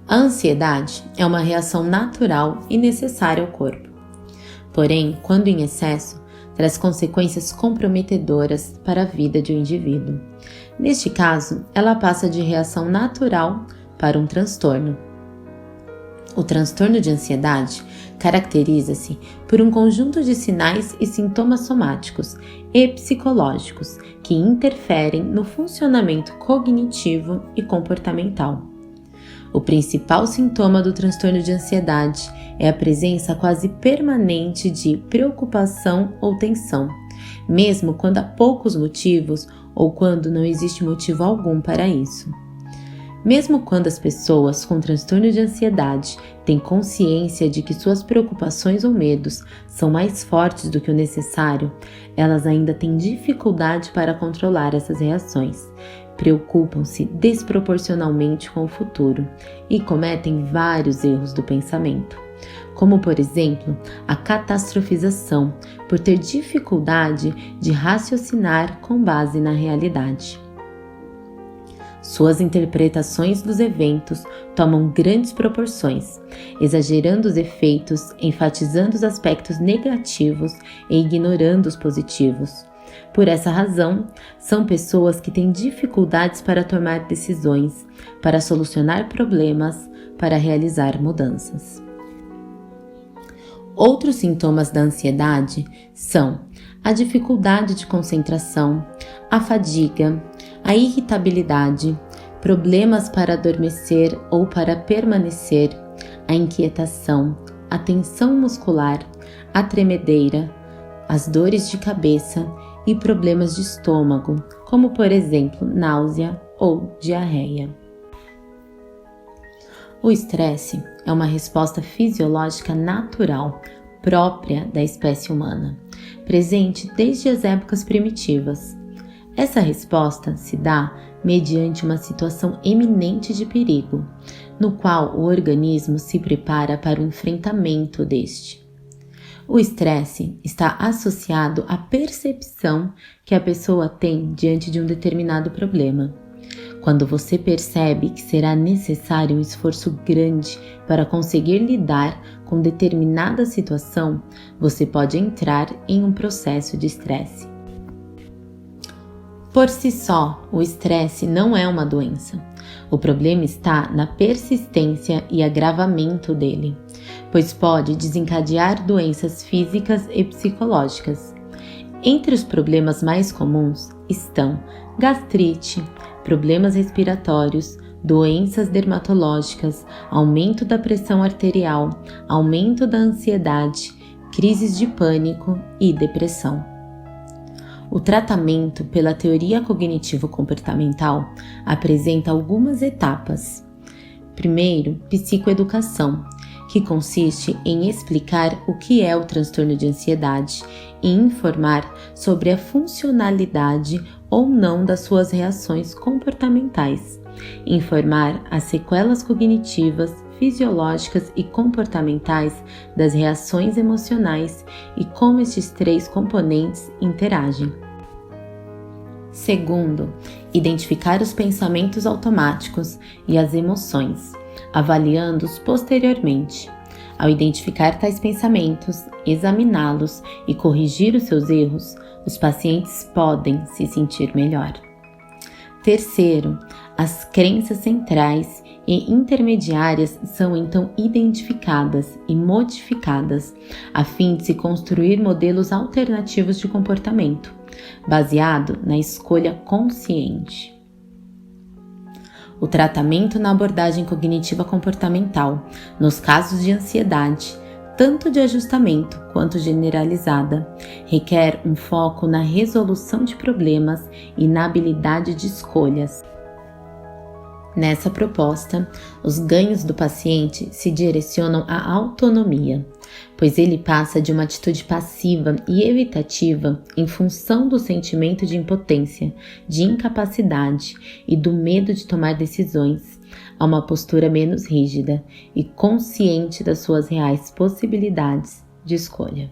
A ansiedade é uma reação natural e necessária ao corpo. Porém, quando em excesso, traz consequências comprometedoras para a vida de um indivíduo. Neste caso, ela passa de reação natural para um transtorno. O transtorno de ansiedade caracteriza-se por um conjunto de sinais e sintomas somáticos e psicológicos que interferem no funcionamento cognitivo e comportamental. O principal sintoma do transtorno de ansiedade é a presença quase permanente de preocupação ou tensão, mesmo quando há poucos motivos ou quando não existe motivo algum para isso. Mesmo quando as pessoas com transtorno de ansiedade têm consciência de que suas preocupações ou medos são mais fortes do que o necessário, elas ainda têm dificuldade para controlar essas reações. Preocupam-se desproporcionalmente com o futuro e cometem vários erros do pensamento, como, por exemplo, a catastrofização, por ter dificuldade de raciocinar com base na realidade. Suas interpretações dos eventos tomam grandes proporções, exagerando os efeitos, enfatizando os aspectos negativos e ignorando os positivos. Por essa razão, são pessoas que têm dificuldades para tomar decisões, para solucionar problemas, para realizar mudanças. Outros sintomas da ansiedade são a dificuldade de concentração, a fadiga, a irritabilidade, problemas para adormecer ou para permanecer, a inquietação, a tensão muscular, a tremedeira, as dores de cabeça e problemas de estômago, como por exemplo náusea ou diarreia. O estresse é uma resposta fisiológica natural, própria da espécie humana, presente desde as épocas primitivas. Essa resposta se dá mediante uma situação eminente de perigo, no qual o organismo se prepara para o enfrentamento deste. O estresse está associado à percepção que a pessoa tem diante de um determinado problema. Quando você percebe que será necessário um esforço grande para conseguir lidar com determinada situação, você pode entrar em um processo de estresse. Por si só, o estresse não é uma doença. O problema está na persistência e agravamento dele, pois pode desencadear doenças físicas e psicológicas. Entre os problemas mais comuns estão gastrite, problemas respiratórios, doenças dermatológicas, aumento da pressão arterial, aumento da ansiedade, crises de pânico e depressão. O tratamento pela teoria cognitivo-comportamental apresenta algumas etapas. Primeiro, psicoeducação, que consiste em explicar o que é o transtorno de ansiedade e informar sobre a funcionalidade ou não das suas reações comportamentais, informar as sequelas cognitivas, fisiológicas e comportamentais das reações emocionais e como estes três componentes interagem. Segundo, identificar os pensamentos automáticos e as emoções, avaliando-os posteriormente. Ao identificar tais pensamentos, examiná-los e corrigir os seus erros, os pacientes podem se sentir melhor. Terceiro, as crenças centrais e intermediárias são então identificadas e modificadas a fim de se construir modelos alternativos de comportamento, baseado na escolha consciente. O tratamento na abordagem cognitiva comportamental, nos casos de ansiedade, tanto de ajustamento quanto generalizada, requer um foco na resolução de problemas e na habilidade de escolhas. Nessa proposta, os ganhos do paciente se direcionam à autonomia, pois ele passa de uma atitude passiva e evitativa em função do sentimento de impotência, de incapacidade e do medo de tomar decisões, a uma postura menos rígida e consciente das suas reais possibilidades de escolha.